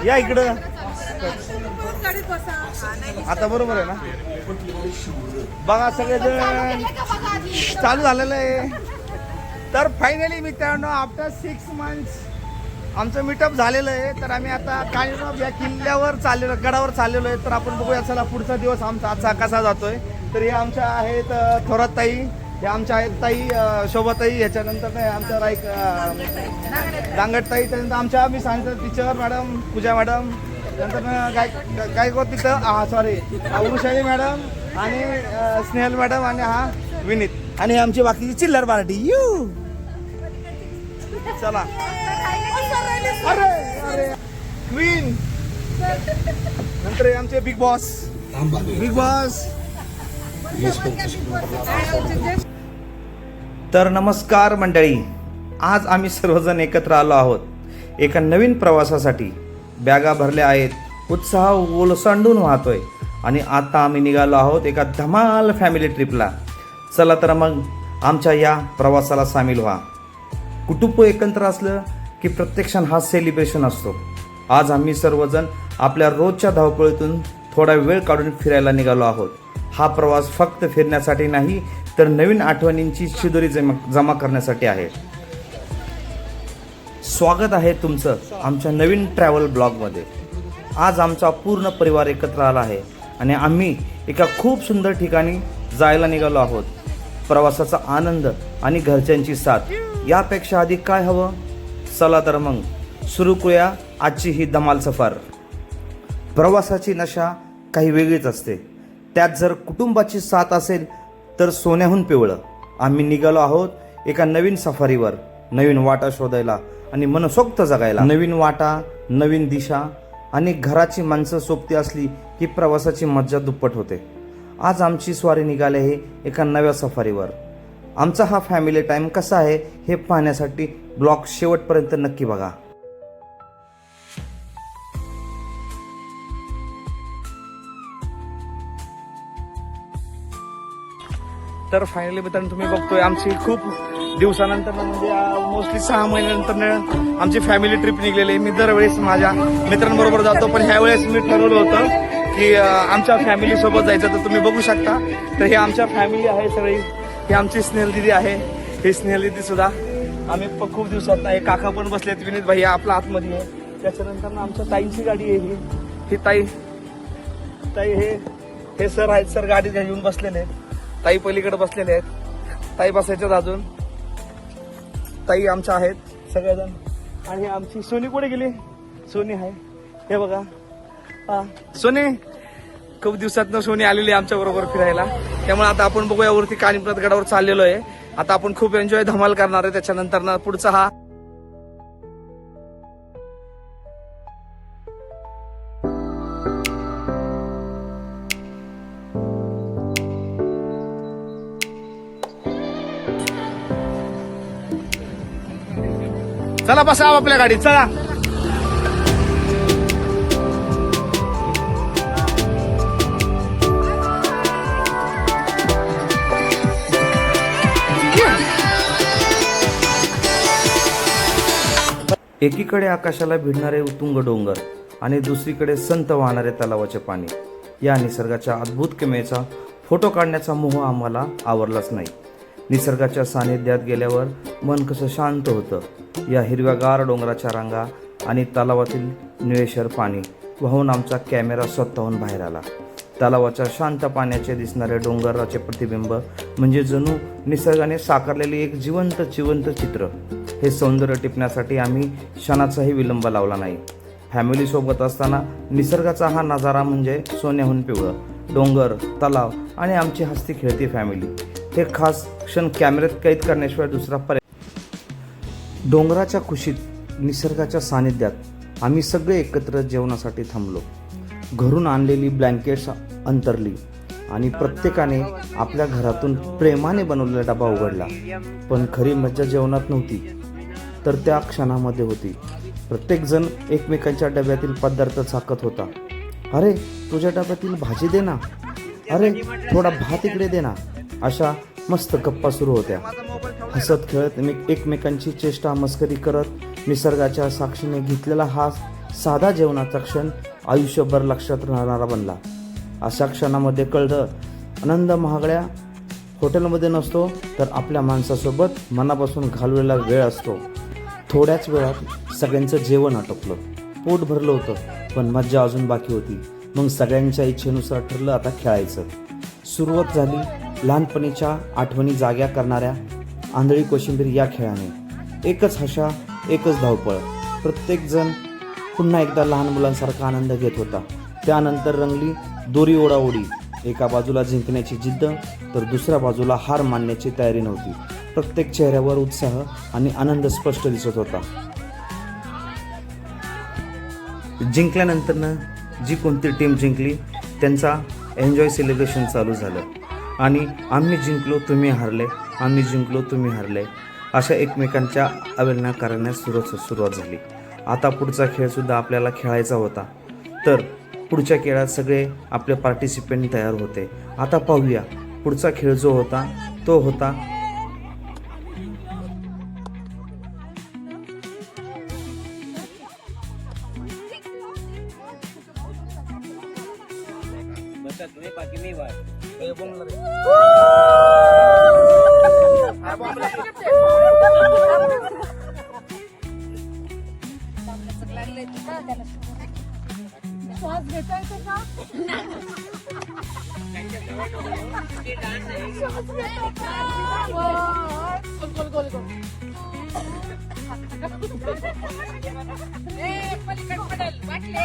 या इकडं. आता बरोबर आहे ना. बघा सगळेजण चालू झालेलं आहे. तर फायनली मित्रांनो आफ्टर 6 months आमचं मीटअप झालेलं आहे. तर आम्ही आता काळीनोब या किल्ल्यावर चाललेलो, गडावर चाललेलो आहे. तर आपण बघूया चला पुढचा दिवस आमचा आजचा कसा जातोय. तर हे आमच्या आहेत थोरात ताई, हे आमच्या आहेत ताई शोभाताई, ह्याच्यानंतर नाही आमच्या रांगट ताई, त्यानंतर आमच्या मी सांगतो टीचर मॅडम पूजा मॅडम, नंतर काय को तिथं सॉरी उषाली मॅडम आणि स्नेहल मॅडम आणि हा विनीत आणि आमची बाकीची चिल्लर पार्टी. यू चला. अरे अरे क्वीन, नंतर आमचे बिग बॉस. तर नमस्कार मंडळी, आज आम्ही सर्वजण एकत्र आलो आहोत एका नवीन प्रवासासाठी. बॅगा भरल्या आहेत, उत्साह ओलसांडून वाहतोय आणि आता आम्ही निघालो आहोत एका धमाल फॅमिली ट्रिपला. चला तर मग आमच्या या प्रवासाला सामील व्हा. कुटुंब एकत्र असलं की प्रत्येक क्षण हा सेलिब्रेशन असतो. आज आम्ही सर्वजण आपल्या रोजच्या धावपळीतून थोडा वेळ काढून फिरायला निघालो आहोत. हा प्रवास फक्त फिरण्यासाठी नाही तर नवीन आठवणींची शिदोरी जमा करण्यासाठी आहे. स्वागत आहे तुमचं आमच्या नवीन ट्रॅव्हल ब्लॉगमध्ये. आज आमचा पूर्ण परिवार एकत्र आला आहे आणि आम्ही एका खूप सुंदर ठिकाणी जायला निघालो आहोत. प्रवासाचा आनंद आणि घरच्यांची साथ यापेक्षा अधिक काय हवं. चला तर मग सुरू करूया आजची ही धमाल सफर. प्रवासाची नशा काही वेगळीच असते, त्यात जर कुटुंबाची साथ असेल तर सोन्याहून पिवळं. आम्ही निघालो आहोत एका नवीन सफारीवर, नवीन वाटा शोधायला आणि मनसोक्त जगायला. नवीन वाटा, नवीन दिशा आणि घराची माणसं सोबती असली की प्रवासाची मज्जा दुप्पट होते. आज आमची स्वारी निघाली आहे एका नव्या सफारीवर. आमचा हा फॅमिली टाईम कसा आहे हे पाहण्यासाठी ब्लॉग शेवटपर्यंत नक्की बघा. तर फायनली मित्रांनो तुम्ही बघतोय आमची खूप दिवसानंतर म्हणजे मोस्टली 6 महिन्यानंतर आमची फॅमिली ट्रिप निघलेली आहे. मी दरवेळेस माझ्या मित्रांबरोबर जातो, पण ह्या वेळेस मी ठरवलं होतं की आमच्या फॅमिली सोबत जायचं. तर तुम्ही बघू शकता, तर हे आमच्या फॅमिली आहे सगळी. ही आमची स्नेहल दिदी आहे, ही स्नेहल दिदी सुद्धा. आम्ही खूप दिवसात नाही, काका पण बसलेत, विनीत भाई आपला आतमध्ये आहे. त्याच्यानंतर आमच्या ताईंची गाडी आहे ही ताई हे सर आहेत, सर गाडी घेऊन बसलेले आहेत. ताई पलीकडे बसलेले आहेत, ताई बसायच्यात अजून. ताई आमच्या आहेत सगळेजण. आणि आमची सोनी कुठे गेली. सोनी आहे हे बघा. सोनी खूप दिवसातनं सोनी आलेली आमच्या बरोबर फिरायला. त्यामुळे आता आपण बघूया वरती कानिपनाथ गडावर चाललेलो आहे. आता आपण खूप एन्जॉय धमाल करणार आहे. त्याच्यानंतर ना पुढचा हा चला बसा आपल्या गाडीत चला. एकीकडे आकाशाला भिडणारे उत्तुंग डोंगर आणि दुसरीकडे संत वाहणारे तलावाचे पाणी. या निसर्गाच्या अद्भुत किमयेचा फोटो काढण्याचा मोह आम्हाला आवरलाच नाही. निसर्गाच्या सानिध्यात गेल्यावर मन कसं शांत होतं. या हिरव्यागार डोंगराच्या रांगा आणि तलावातील निळेशर पाणी वाहून आमचा कॅमेरा स्वतःहून बाहेर आला. तलावाच्या शांत पाण्याचे दिसणारे डोंगराचे प्रतिबिंब म्हणजे जणू निसर्गाने साकारलेले एक जिवंत चित्र. हे सौंदर्य टिपण्यासाठी आम्ही क्षणाचाही विलंब लावला नाही. फॅमिलीसोबत असताना निसर्गाचा हा नजारा म्हणजे सोन्याहून पिवळं. डोंगर, तलाव आणि आमची हसती खेळती फॅमिली हे खास क्षण कॅमेऱ्यात कैद करण्याशिवाय दुसरा पर्याय. डोंगराच्या कुशीत, निसर्गाच्या सानिध्यात आम्ही सगळे एकत्र जेवणासाठी थांबलो. घरून आणलेली ब्लँकेट्स अंतरली आणि प्रत्येकाने आपल्या घरातून प्रेमाने बनवलेला डबा उघडला. पण खरी मज्जा जेवणात नव्हती तर त्या क्षणामध्ये होती. प्रत्येकजण एकमेकांच्या डब्यातील पदार्थ चाखत होता. अरे तुझ्या डब्यातील भाजी दे ना, अरे थोडा भात इकडे दे ना. अशा मस्त गप्पा सुरू होत्या. हसत खेळत एकमेकांची चेष्टा मस्करी करत निसर्गाच्या साक्षीने घेतलेला हा साधा जेवणाचा क्षण आयुष्यभर लक्षात राहणारा बनला. अशा क्षणामध्ये कळलं, आनंद महागड्या हॉटेलमध्ये नसतो, तर आपल्या माणसासोबत मनापासून घालवलेला वेळ असतो. थोड्याच वेळात सगळ्यांचं जेवण आटोपलं, पोट भरलं होतं, पण मज्जा अजून बाकी होती. मग सगळ्यांच्या इच्छेनुसार ठरलं आता खेळायचं. सुरुवात झाली लहानपणीच्या आठवणी जाग्या करणाऱ्या आंधळी कोशिंबीर या खेळाने. एकच हशा, एकच धावपळ. प्रत्येकजण पुन्हा एकदा लहान मुलांसारखा आनंद घेत होता. त्यानंतर रंगली दोरी ओढाओढी. एका बाजूला जिंकण्याची जिद्द, तर दुसऱ्या बाजूला हार मानण्याची तयारी नव्हती. प्रत्येक चेहऱ्यावर उत्साह आणि आनंद स्पष्ट दिसत होता. जिंकल्यानंतरनं जी कोणती टीम जिंकली त्यांचा एन्जॉय सेलिब्रेशन चालू झालं आणि आम्ही जिंकलो तुम्ही हारले, आम्ही जिंकलो तुम्ही हारले, अशा एकमेकांच्या अवहेलना करण्यास सुरुवात झाली. आता पुढचा खेळसुद्धा आपल्याला खेळायचा होता. तर पुढच्या खेळात सगळे आपले पार्टिसिपेंट तयार होते. आता पाहूया पुढचा खेळ जो होता तो होता श्वास घेताय का? गोल गोल गोल. पलीकडे पडेल वाटले.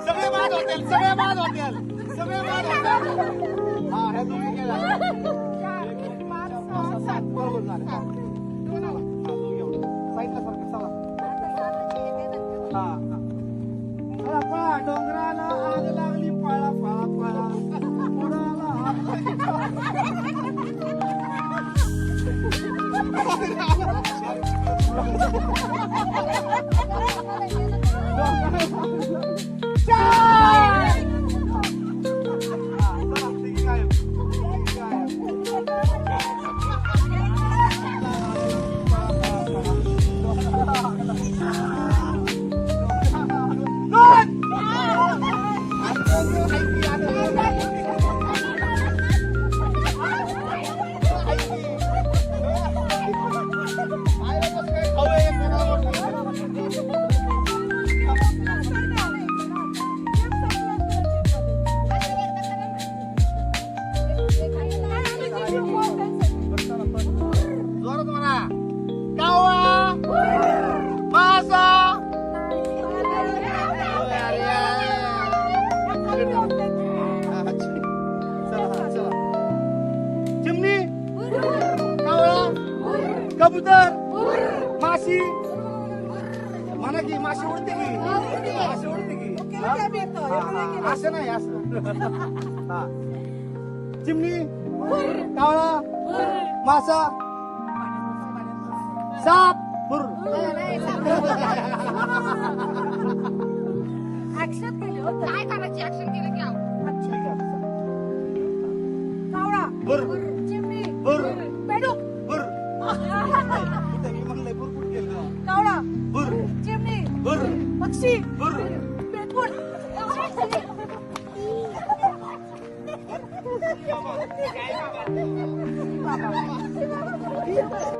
सगळे बाद होतील, सगळे बाद होतील, सगळे बाद होतील. हा हे तुम्ही केला. बरोबर झालं. हा, तुम्ही एवढं. साईडला सारखं चला. हा, हा. चला, पळा. डोंगराला आग लागली, पळा पळा पळा. पुराला आग लागली, कबूतर माशी म्हणा की माशी उडते की माशी उडते की हा? हा, असं नाही असं हा चिमणी कावळा मासा साप बुर ऍक्शन केली होतं काय करायची ऍक्शन केली की आहो. ठीक आहे. कावळा बुर चिमणी बुर बेडूक बुर इथं मी म्हणलंय बुर कुठं गेलं कावळा बुर चिमणी बुर पक्षी बुर बेडूक बाबा